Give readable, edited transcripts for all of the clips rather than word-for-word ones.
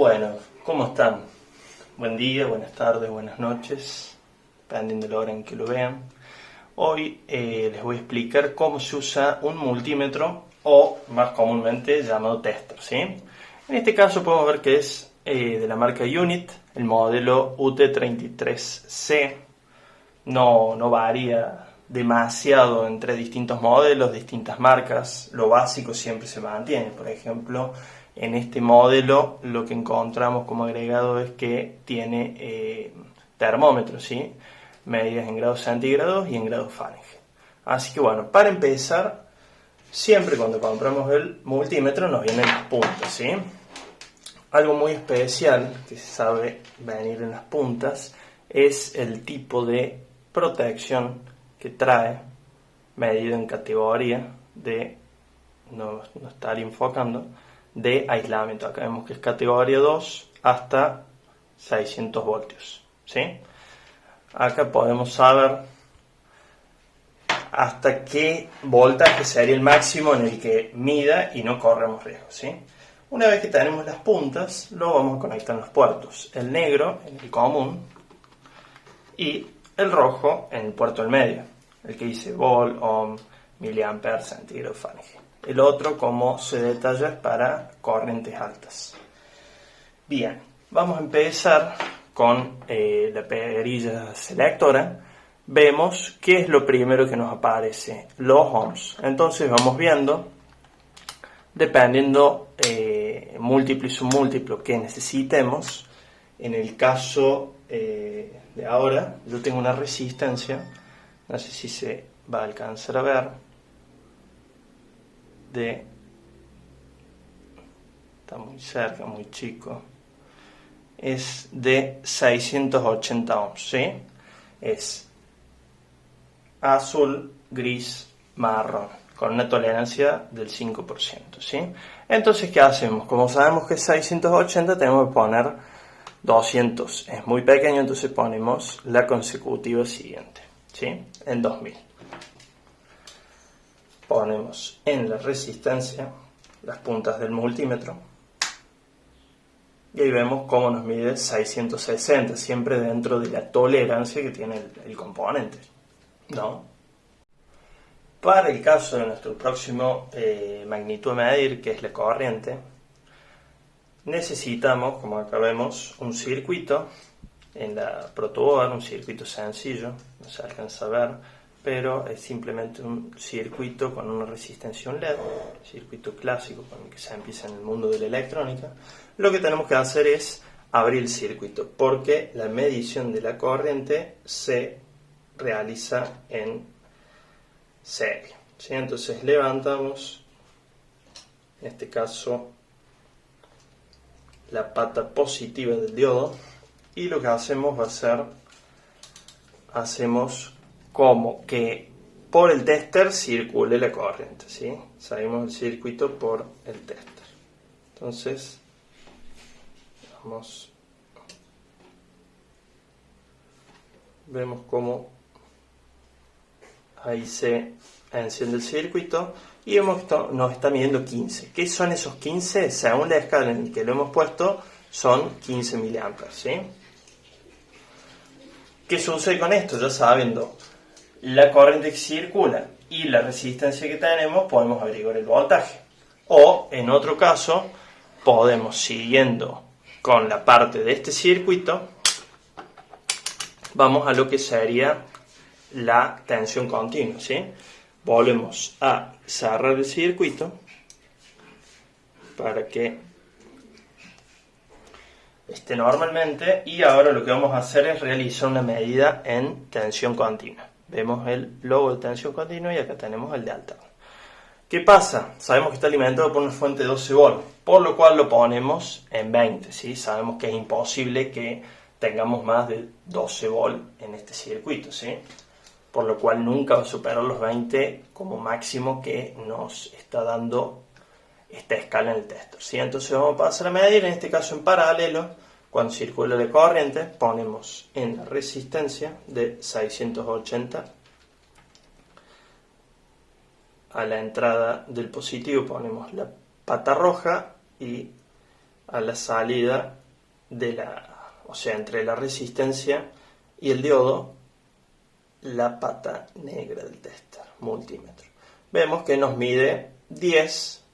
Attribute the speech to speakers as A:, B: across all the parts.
A: Bueno, ¿cómo están? Buen día, buenas tardes, buenas noches, dependiendo de la hora en que lo vean. Hoy les voy a explicar cómo se usa un multímetro o más comúnmente llamado tester, ¿sí? En este caso podemos ver que es de la marca Unit, el modelo UT33C. No varía demasiado entre distintos modelos, distintas marcas. Lo básico siempre se mantiene. Por ejemplo, en este modelo lo que encontramos como agregado es que tiene termómetros, ¿sí? Medidas en grados centígrados y en grados Fahrenheit. Así que bueno, para empezar, siempre cuando compramos el multímetro nos vienen las puntas, ¿sí? Algo muy especial que se sabe venir en las puntas es el tipo de protección que trae, medido en categoría de, no estar enfocando, de aislamiento. Acá vemos que es categoría 2 hasta 600 voltios, ¿sí? Acá podemos saber hasta qué voltaje sería el máximo en el que mida y no corremos riesgo, ¿sí? Una vez que tenemos las puntas, lo vamos a conectar en los puertos. El negro en el común y el rojo en el puerto del medio, el que dice volt, ohm, miliamperes, centígrado, Fahrenheit. El otro, como se detalla, es para corrientes altas. Bien, vamos a empezar con la perilla selectora. Vemos qué es lo primero que nos aparece, los ohms. Entonces vamos viendo, dependiendo múltiplo y submúltiplo que necesitemos. En el caso de ahora, yo tengo una resistencia, no sé si se va a alcanzar a ver, está muy cerca, muy chico, es de 680 ohms, ¿sí? Es azul, gris, marrón, con una tolerancia del 5%, ¿sí? Entonces, ¿qué hacemos? Como sabemos que es 680, tenemos que poner 200. Es muy pequeño, entonces ponemos la consecutiva siguiente, ¿sí? En 2000. Ponemos en la resistencia las puntas del multímetro y ahí vemos cómo nos mide 660, siempre dentro de la tolerancia que tiene el componente, ¿no? Para el caso de nuestro próximo magnitud a medir, que es la corriente, necesitamos, como acá vemos, un circuito en la protoboard, un circuito sencillo, no se alcanza a ver, pero es simplemente un circuito con una resistencia LED, circuito clásico con el que se empieza en el mundo de la electrónica. Lo que tenemos que hacer es abrir el circuito, porque la medición de la corriente se realiza en serie, ¿sí? Entonces levantamos, en este caso, la pata positiva del diodo y lo que hacemos va a ser, hacemos como que por el tester circule la corriente, ¿sí? Salimos del circuito por el tester. Entonces, vemos cómo ahí se enciende el circuito y vemos que esto nos está midiendo 15. ¿Qué son esos 15? Según la escala en la que lo hemos puesto, son 15 miliamperes, ¿sí? ¿Qué sucede con esto? Ya sabiendo la corriente que circula y la resistencia que tenemos, podemos averiguar el voltaje. O, en otro caso, podemos, siguiendo con la parte de este circuito, vamos a lo que sería la tensión continua, ¿sí? Volvemos a cerrar el circuito para que esté normalmente y ahora lo que vamos a hacer es realizar una medida en tensión continua. Vemos el logo de tensión continua y acá tenemos el de alterno. ¿Qué pasa? Sabemos que está alimentado por una fuente de 12 volts, por lo cual lo ponemos en 20, ¿sí? Sabemos que es imposible que tengamos más de 12 volts en este circuito, ¿sí? Por lo cual nunca va a superar los 20 como máximo que nos está dando esta escala en el tester, ¿sí? Entonces vamos a pasar a medir, en este caso en paralelo, cuando circula la corriente, ponemos en la resistencia de 680 a la entrada del positivo, ponemos la pata roja y a la salida o sea, entre la resistencia y el diodo, la pata negra del tester multímetro. Vemos que nos mide 10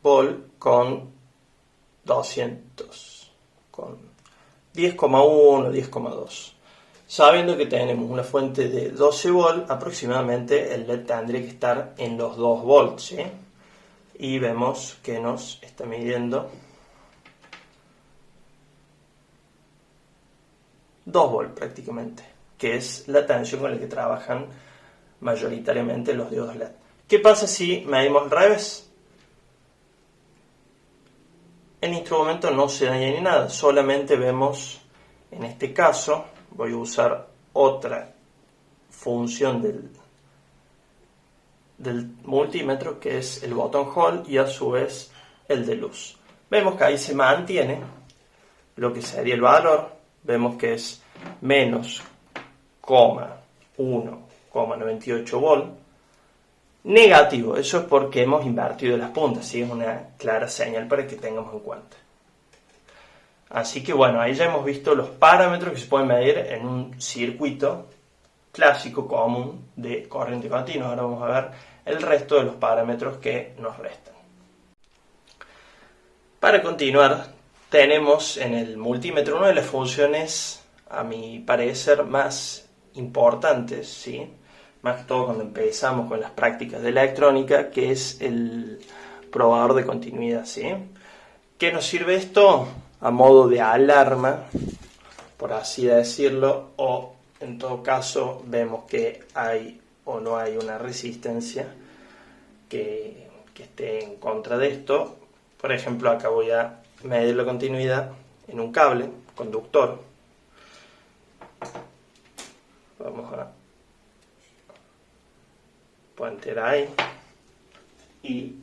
A: volt con 200, con 10,1, 10,2. Sabiendo que tenemos una fuente de 12 volt, aproximadamente el LED tendría que estar en los 2 volts, ¿sí? Y vemos que nos está midiendo 2 volt prácticamente, que es la tensión con la que trabajan mayoritariamente los diodos LED. ¿Qué pasa si medimos al revés? El instrumento no se daña ni nada, solamente vemos, en este caso, voy a usar otra función del multímetro, que es el botón hold y a su vez el de luz. Vemos que ahí se mantiene lo que sería el valor, vemos que es menos 1,98 volt, negativo. Eso es porque hemos invertido las puntas, ¿sí? Es una clara señal para que tengamos en cuenta. Así que bueno, ahí ya hemos visto los parámetros que se pueden medir en un circuito clásico común de corriente continua. Ahora vamos a ver el resto de los parámetros que nos restan. Para continuar, tenemos en el multímetro una de las funciones, a mi parecer, más importantes, ¿sí? Más que todo cuando empezamos con las prácticas de electrónica, que es el probador de continuidad, ¿sí? ¿Qué nos sirve esto? A modo de alarma, por así decirlo, o en todo caso vemos que hay o no hay una resistencia que esté en contra de esto. Por ejemplo, acá voy a medir la continuidad en un cable conductor. Vamos a poner ahí y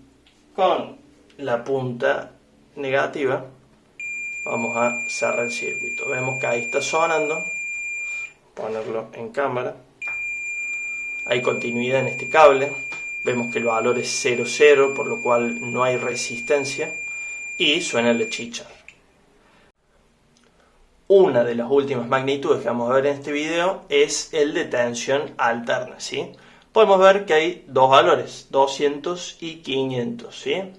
A: con la punta negativa vamos a cerrar el circuito. Vemos que ahí está sonando, ponerlo en cámara, hay continuidad en este cable, vemos que el valor es 0,0, por lo cual no hay resistencia y suena el chicharra. Una de las últimas magnitudes que vamos a ver en este video es el de tensión alterna, ¿sí? Podemos ver que hay dos valores, 200 y 500, ¿sí?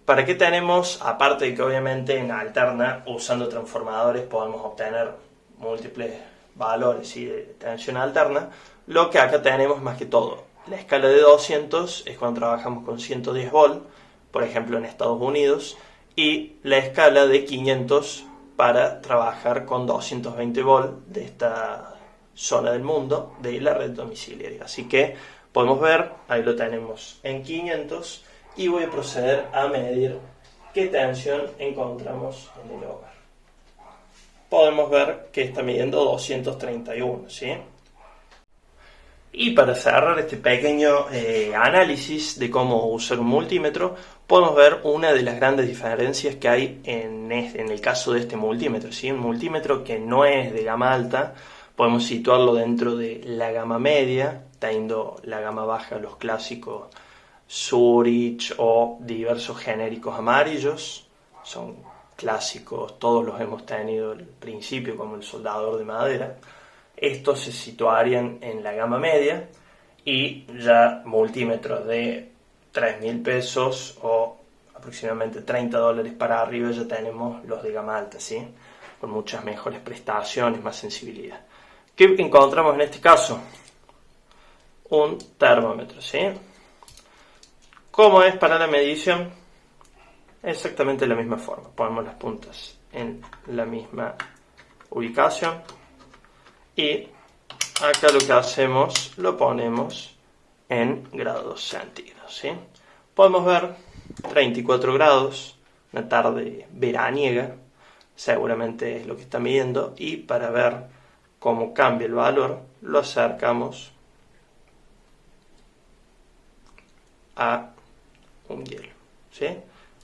A: ¿Para qué tenemos? Aparte de que obviamente en alterna, usando transformadores, podemos obtener múltiples valores, ¿sí?, de tensión alterna. Lo que acá tenemos más que todo, la escala de 200 es cuando trabajamos con 110 volt, por ejemplo en Estados Unidos, y la escala de 500 para trabajar con 220 volt de esta zona del mundo de la red domiciliaria. Así que podemos ver, ahí lo tenemos en 500 y voy a proceder a medir qué tensión encontramos en el hogar. Podemos ver que está midiendo 231, ¿sí? Y para cerrar este pequeño análisis de cómo usar un multímetro, podemos ver una de las grandes diferencias que hay en el caso de este multímetro, ¿sí? Un multímetro que no es de gama alta, podemos situarlo dentro de la gama media, teniendo la gama baja los clásicos Zurich o diversos genéricos amarillos, son clásicos, todos los hemos tenido al principio, como el soldador de madera. Estos se situarían en la gama media y ya multímetros de 3.000 pesos o aproximadamente $30 para arriba ya tenemos los de gama alta, ¿sí? Con muchas mejores prestaciones, más sensibilidad. ¿Qué encontramos en este caso? Un termómetro, ¿sí? ¿Cómo es para la medición? Exactamente de la misma forma. Ponemos las puntas en la misma ubicación y acá lo que hacemos lo ponemos en grados centígrados, ¿sí? Podemos ver 34 grados, una tarde veraniega, seguramente es lo que está midiendo, y para ver cómo cambia el valor lo acercamos a un hielo, ¿sí?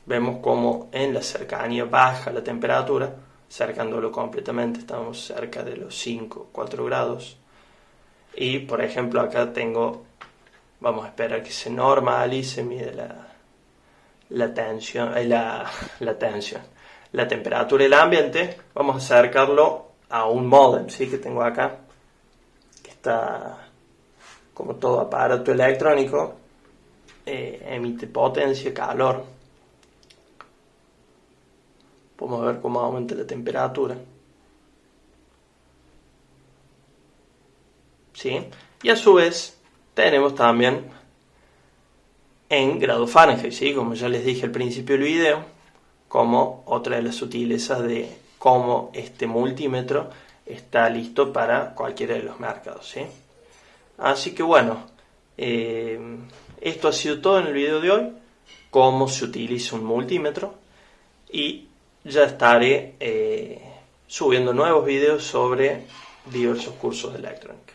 A: Vemos como en la cercanía baja la temperatura, acercándolo completamente, estamos cerca de los 5, 4 grados. Y por ejemplo acá tengo, vamos a esperar que se normalice, mide la tensión, la temperatura del ambiente, vamos a acercarlo a un módem, ¿sí? Que tengo acá, que está como todo aparato electrónico, emite potencia, calor. Podemos ver cómo aumenta la temperatura. ¿Sí? Y a su vez tenemos también en grado Fahrenheit, ¿sí? Como ya les dije al principio del video, como otra de las sutilezas de cómo este multímetro está listo para cualquiera de los mercados, ¿sí? Así que bueno, esto ha sido todo en el video de hoy, cómo se utiliza un multímetro, y ya estaré subiendo nuevos videos sobre diversos cursos de electrónica.